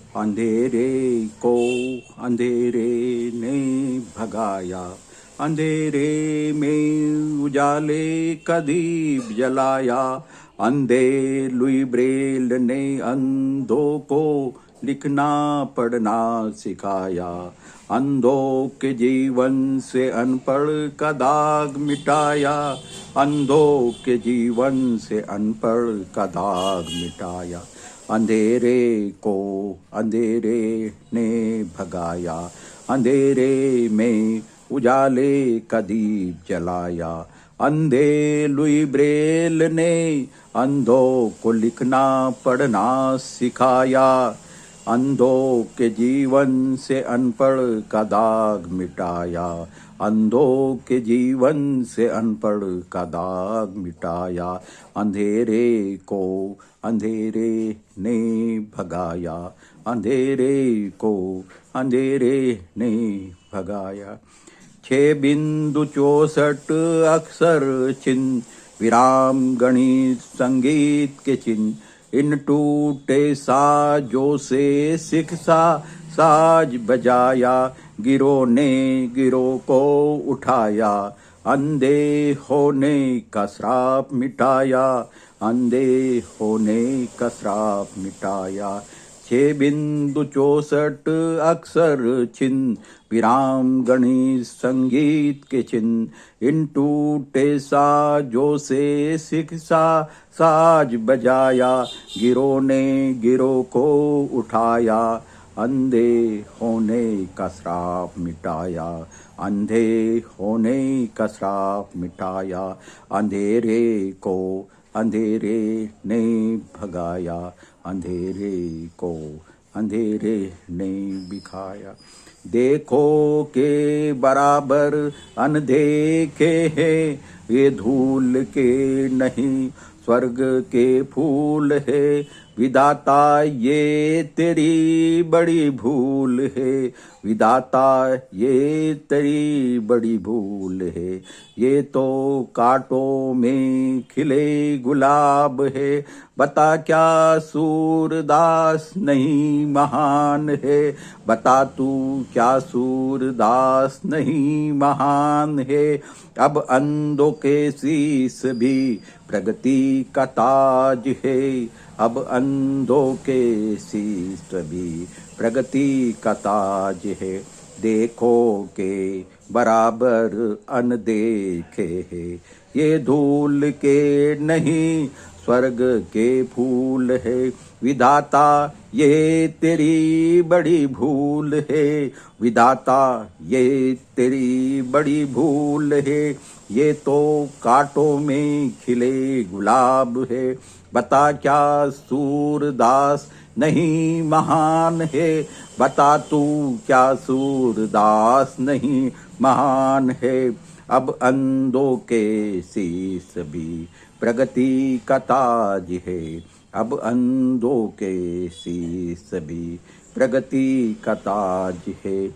अंधेरे को अंधेरे ने भगाया, अंधेरे में उजाले का दीप जलाया। अंधे लुई ब्रेल ने अंधों को लिखना पढ़ना सिखाया। अंधों के जीवन से अनपढ़ का दाग मिटाया। अंधों के जीवन से अनपढ़ का दाग मिटाया। अंधेरे को अंधेरे ने भगाया, अंधेरे में उजाले का दीप जलाया। अंधे लुई ब्रेल ने अंधों को लिखना पढ़ना सिखाया। अंधों के जीवन से अनपढ़ का दाग मिटाया। अंधों के जीवन से अनपढ़ का दाग मिटाया। अंधेरे को अंधेरे ने भगाया, अंधेरे को अंधेरे ने भगाया। 6.64 अक्षर चिन्ह, विराम गणित संगीत के चिन्ह। इन टूटे साजों से शिक्षा साज बजाया। गिरों ने गिरों को उठाया, अंधे होने का श्राप मिटाया। अंधे होने का श्राप मिटाया। 6.64 अक्षर चिन्ह, विराम गणित संगीत के चिन्ह। इन टूटे साजों से शिक्षा साज बजाया। गिरों ने गिरों को उठाया, अंधे होने का श्राप मिटाया। अंधे होने का श्राप मिटाया। अंधेरे को अंधेरे ने भगाया, अंधेरे को अंधेरे ने बिखाया। देखो के बराबर अनदेखे हैं, ये धूल के नहीं स्वर्ग के फूल है। विधाता ये तेरी बड़ी भूल है, विधाता ये तेरी बड़ी भूल है। ये तो कांटों में खिले गुलाब है, बता क्या सूरदास नहीं महान है। बता तू क्या सूरदास नहीं महान है। अब अंधों के शीश भी प्रगति का ताज है। अब अंधों के शीश भी प्रगति का ताज है। देखो के बराबर अनदेखे है, ये धूल के नहीं स्वर्ग के फूल है। विधाता ये तेरी बड़ी भूल है, विधाता ये तेरी बड़ी भूल है। ये तो कांटों में खिले गुलाब है, बता क्या सूरदास नहीं महान है। बता तू क्या सूरदास नहीं महान है। अब अंधों के शीश भी प्रगति का ताज है। अब अंधों के शीश भी प्रगति का ताज है।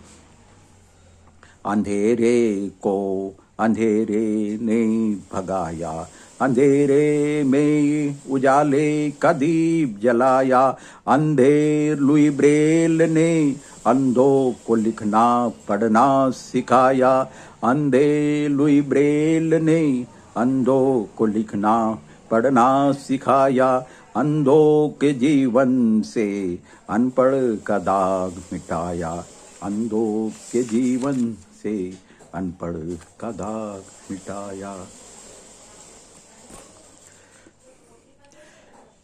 अंधेरे को अंधेरे ने भगाया, अंधेरे में उजाले का दीप जलाया। अंधे लुई ब्रेल ने अंधों को लिखना पढ़ना सिखाया। अंधे लुई ब्रेल ने अंधों को लिखना पढ़ना सिखाया। अंधों के जीवन से अनपढ़ का दाग मिटाया। अंधों के जीवन से अनपढ़ का दाग मिटाया।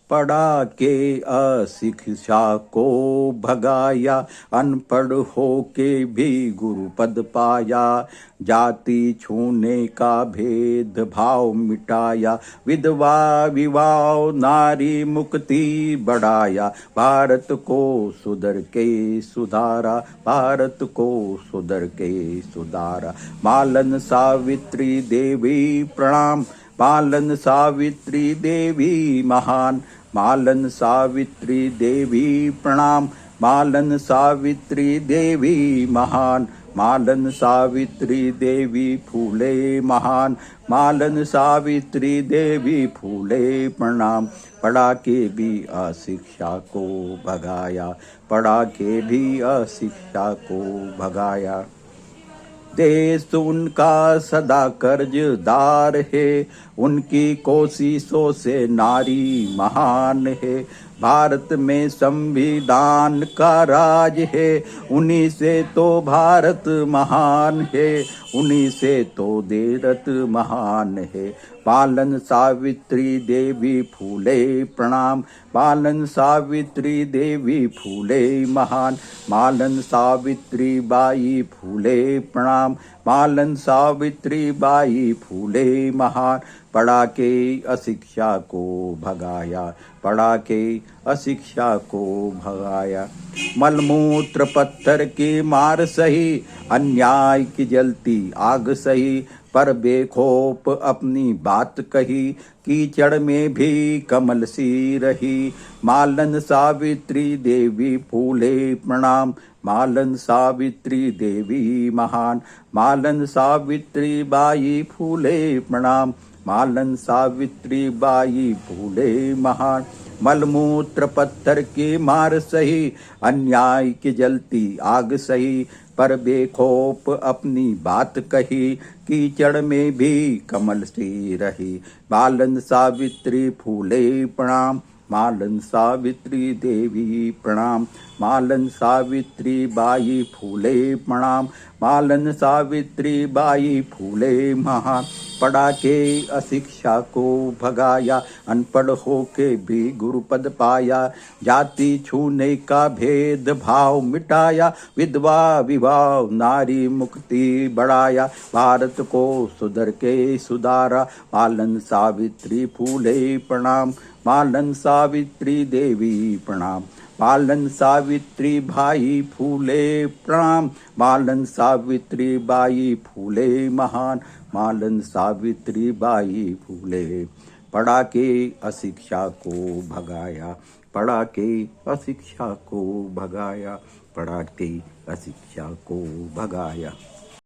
पढ़ा के अशिक्षा को भगाया, अनपढ़ हो के भी गुरु पद पाया। जाति छूने का भेद भाव मिटाया, विधवा विवाह नारी मुक्ति बढ़ाया। भारत को सुधर के सुधारा, भारत को सुधर के सुधारा। मालन सावित्री देवी प्रणाम, मालन सावित्री देवी महान। मालन सावित्री देवी प्रणाम, मालन सावित्री देवी महान। मालन सावित्री देवी फूले महान, मालन सावित्री देवी फूले प्रणाम। पढ़ा के भी अशिक्षा को भगाया, पढ़ा के भी अशिक्षा को भगाया। देश उनका सदा कर्जदार है, उनकी कोशिशों से नारी महान है। भारत में संविधान का राज है, उन्हीं से तो भारत महान है, उन्हीं से तो देशरत महान है। पालन सावित्री देवी फूले प्रणाम, पालन सावित्री देवी फूले महान, मालन सावित्री बाई फूले प्रणाम, मालन सावित्री बाई फूले महान। पढ़ा के अशिक्षा को भगाया, पढ़ा के अशिक्षा को भगाया। मलमूत्र पत्थर की मार सही, अन्याय की जलती आग सही, पर बेखौफ अपनी बात कही, कीचड़ में भी कमल सी रही। मालन सावित्री देवी फूले प्रणाम, मालन सावित्री देवी महान, मालन सावित्री बाई फूले प्रणाम, मालन सावित्री बाई फूले महान। मलमूत्र पत्थर की मार सही, अन्याय की जलती आग सही, पर बेखौफ अपनी बात कही, कीचड़ में भी कमल सी रही। मालन सावित्री फूले प्रणाम, मालन सावित्री देवी प्रणाम, मालन सावित्री बाई फूले प्रणाम, मालन सावित्री बाई फूले महान। पढ़ा के अशिक्षा को भगाया, अनपढ़ होके भी गुरु पद पाया, जाति छूने का भेद भाव मिटाया, विधवा विवाह नारी मुक्ति बढ़ाया, भारत को सुधर के सुधारा। मालन सावित्री फूले प्रणाम, मालन सावित्री देवी प्रणाम, मालन सावित्री भाई फूले प्रणाम, मालन सावित्री बाई फूले महान, मालन सावित्री बाई फूले। पढ़ा के अशिक्षा को भगाया, पढ़ा के अशिक्षा को भगाया, पढ़ा के अशिक्षा को भगाया।